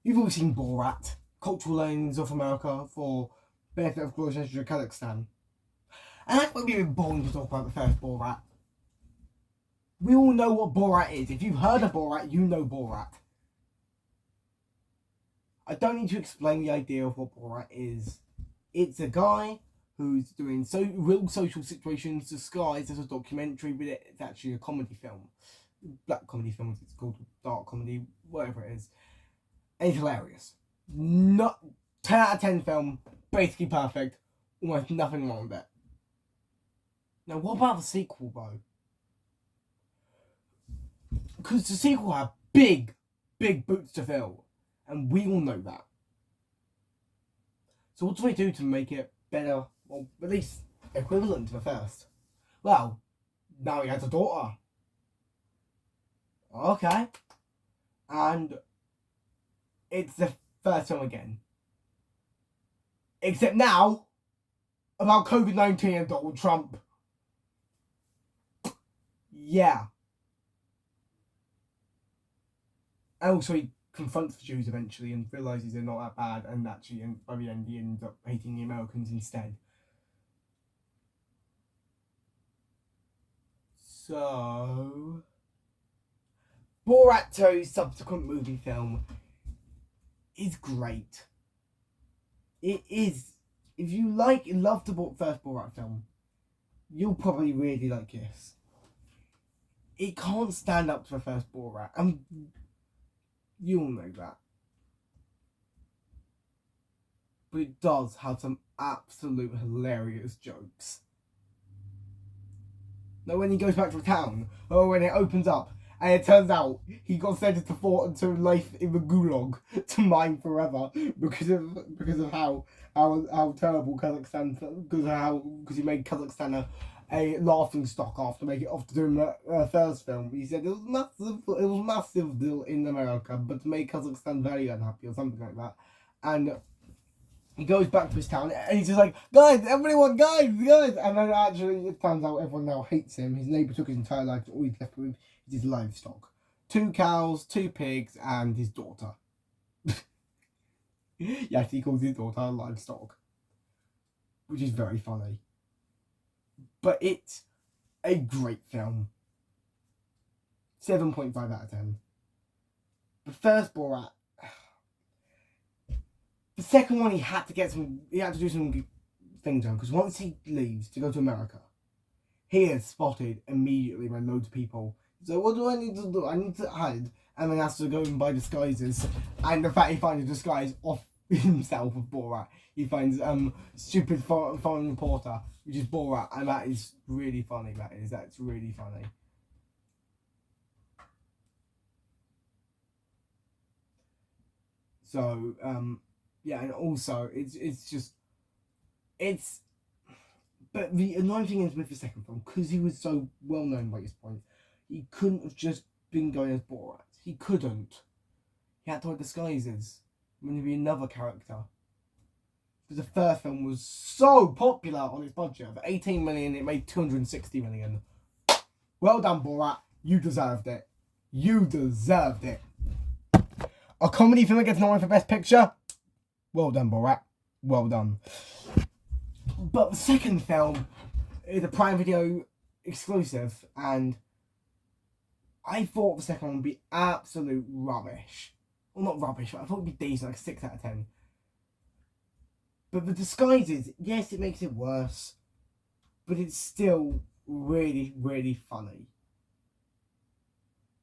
You've all seen Borat, cultural lens of America for benefit of glorification of Kazakhstan. And that's why we've been boring to talk about the first Borat. We all know what Borat is. If you've heard of Borat, you know Borat. I don't need to explain the idea of what Borat is. It's a guy who's doing real social situations disguised as a documentary, but it's actually a comedy film. Black comedy film, it's called dark comedy, whatever it is. And it's hilarious. Not 10 out of 10 film, basically perfect, almost nothing wrong with it. Now, what about the sequel, though? Because the sequel had big boots to fill, and we all know that. So what do we do to make it better, or at least equivalent to the first? Well, now he has a daughter. Okay. And it's the first film again. Except now, about COVID-19 and Donald Trump. Yeah. And also he confronts the Jews eventually and realises they're not that bad, and actually by the end he ends up hating the Americans instead. So Borat 2 subsequent movie film is great. It is. If you love the first Borat film, you'll probably really like this. It can't stand up to the first Borat, and you all know that. But it does have some absolute hilarious jokes. Now when he goes back to town, or when it opens up, and it turns out he got sentenced to life in the gulag to mine forever because of how terrible Kazakhstan, because he made Kazakhstan a laughing stock after doing the first film. He said it was massive deal in America, but made Kazakhstan very unhappy or something like that. And he goes back to his town and he's just like, guys, everyone, guys. And then actually it turns out everyone now hates him. His neighbour took his entire life, all he's left with is his livestock. 2 cows, 2 pigs, and his daughter. Yes, he calls his daughter livestock, which is very funny. But it's a great film. 7.5 out of 10. The first Borat. The second one, he had to do some things on, because once he leaves to go to America, he is spotted immediately by loads of people. So what do I need to do? I need to hide, and then has to go and buy disguises. And the fact he finds a disguise off himself of Borat, he finds stupid foreign reporter, which is Borat, and that is really funny. That's really funny. So yeah, and also but the annoying thing is with the second film, because he was so well known by this point, he couldn't have just been going as Borat. He couldn't. He had to have disguises. There be another character. Because the first film was so popular on its budget. For 18 million, it made 260 million. Well done, Borat. You deserved it. You deserved it. A comedy film that gets nominated for Best Picture? Well done, Borat. Well done. But the second film is a Prime Video exclusive, and I thought the second one would be absolute rubbish. Well, not rubbish, but I thought it would be decent, like a 6 out of 10. But the disguises, yes, it makes it worse, but it's still really, really funny.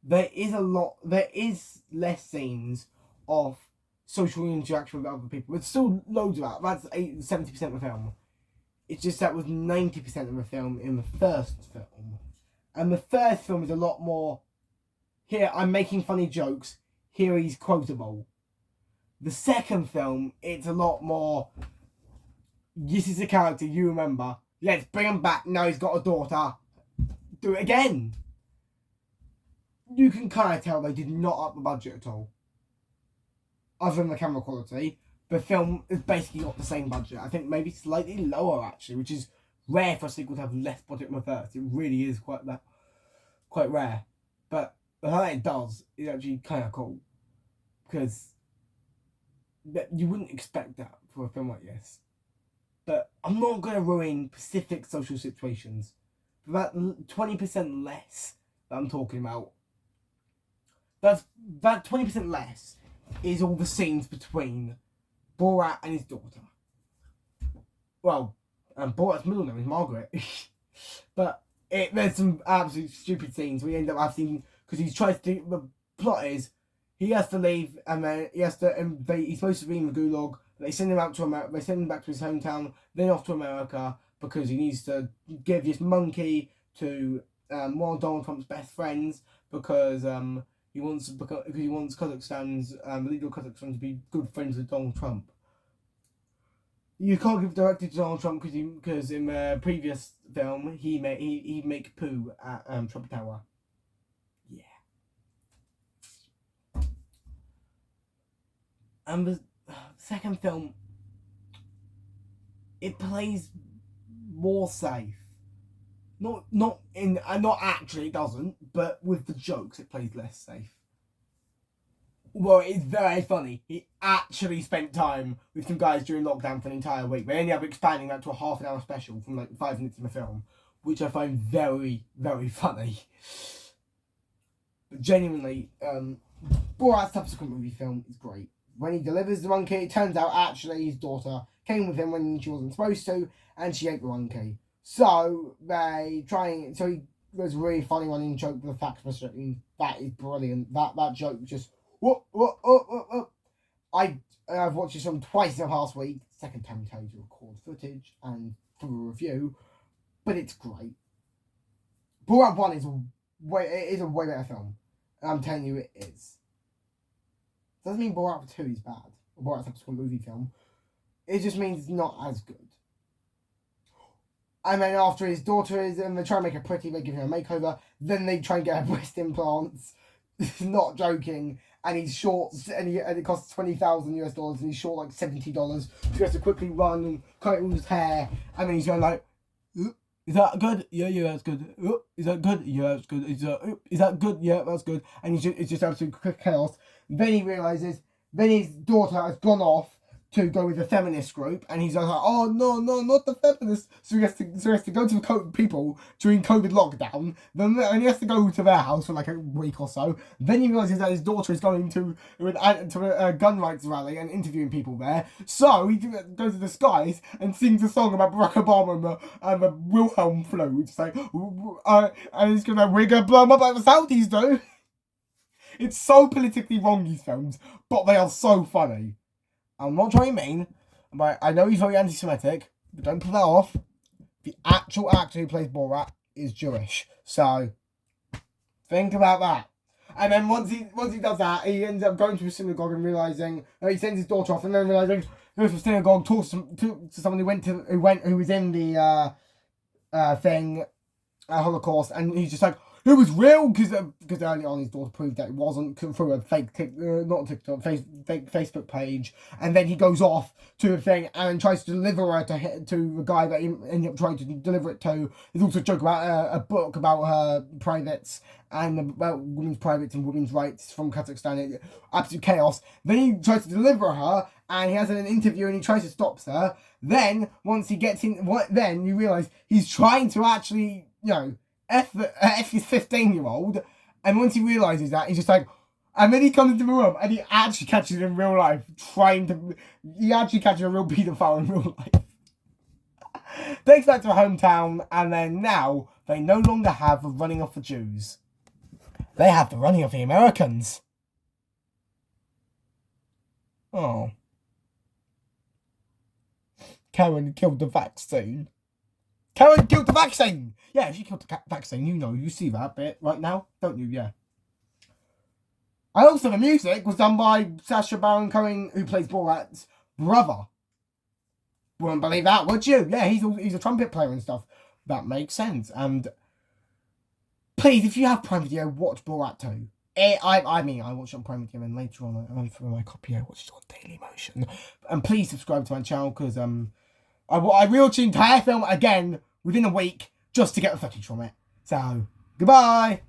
There is less scenes of social interaction with other people. There's still loads of that. That's 70% of the film. It's just that was 90% of the film in the first film. And the first film is a lot more, here I'm making funny jokes, here he's quotable. The second film, it's a lot more, this is a character you remember, let's bring him back, now he's got a daughter, do it again. You can kind of tell they did not up the budget at all. Other than the camera quality, the film has basically got the same budget. I think maybe slightly lower actually, which is rare for a sequel to have less budget than the first. It really is quite rare. But how it does is actually kind of cool, because You wouldn't expect that for a film like this. But I'm not going to ruin specific social situations. For about 20% less that I'm talking about. That 20% less is all the scenes between Borat and his daughter. Well, Borat's middle name is Margaret. But there's some absolute stupid scenes we end up having, because he tries to. The plot is he has to leave, and then he's supposed to be in the gulag. They send him out to America. They send him back to his hometown, then off to America, because he needs to give this monkey to one of Donald Trump's best friends, because he wants Kazakhstan's leader of Kazakhstan to be good friends with Donald Trump. You can't give directly to Donald Trump because in the previous film he make poo at Trump Tower. Yeah. And the second film, it plays more safe. Not actually, it doesn't, but with the jokes it plays less safe. Well, it's very funny. He actually spent time with some guys during lockdown for an entire week. They ended up expanding that to a half-an-hour special from like 5 minutes in the film, which I find very, very funny. But genuinely, Borat Subsequent Moviefilm is great. When he delivers the monkey, it turns out actually his daughter came with him when she wasn't supposed to, and she ate the monkey. So he was a really funny running joke with the fax machine. That is brilliant. That joke just I've watched this film twice in the past week. Second time we told you to record footage and for a review, but it's great. Borat 1 is a way better film. I'm telling you, it is. Doesn't mean Borat 2 is bad. Borat Subsequent Moviefilm. It just means it's not as good. And then after his daughter is, and they try and make her pretty, they give her a makeover. Then they try and get her breast implants. Not joking. And he's short, and it costs $20,000 and he's short like $70. So he has to quickly run and cut all his hair. And then he's going like, is that good? Yeah, that's good. Is that good? Yeah, that's good. Is that good? Yeah, that's good. And it's just absolute quick chaos. Then he realises, then his daughter has gone off to go with a feminist group, and he's like, oh no, not the feminists. So he has to go to the people during COVID lockdown. And he has to go to their house for like a week or so. Then he realizes that his daughter is going to a gun rights rally and interviewing people there. So he goes to the skies and sings a song about Barack Obama and the Wilhelm flu. It's like, and he's going, we're going to blow them up like the Saudis do. It's so politically wrong, these films, but they are so funny. I'm not trying to mean, but I know he's very anti-Semitic, but don't put that off. The actual actor who plays Borat is Jewish, so think about that. And then once he does that, he ends up going to a synagogue and realizing he sends his daughter off, and then realizing he goes to a synagogue, talks to someone who was in the Holocaust, and he's just like, it was real, because early on his daughter proved that it wasn't through a fake Facebook page, and then he goes off to a thing and tries to deliver her to the guy that he ended up trying to deliver it to. There's also a joke about a book about her privates and about women's privates and women's rights from Kazakhstan. Absolute chaos. Then he tries to deliver her, and he has an interview, and he tries to stop her. Then once he gets in, then you realise he's trying to actually, F his 15-year-old, and once he realises that, he's just like, and then he comes into the room and he actually catches it in real life, he actually catches a real paedophile in real life. Takes back to a hometown, and then now they no longer have the running off the Jews. They have the running of the Americans. Oh. Karen killed the vaccine. Karen killed the vaccine! Yeah, she killed the vaccine, you see that bit right now, don't you? Yeah. And also the music was done by Sacha Baron Cohen, who plays Borat's brother. Wouldn't believe that, would you? Yeah, he's a trumpet player and stuff. That makes sense. And please, if you have Prime Video, watch Borat 2. I watched it on Prime Video, and later on, I went through my copy, I watched it on Daily Motion. And please subscribe to my channel, because I rewatched the entire film again within a week just to get the footage from it. So, goodbye!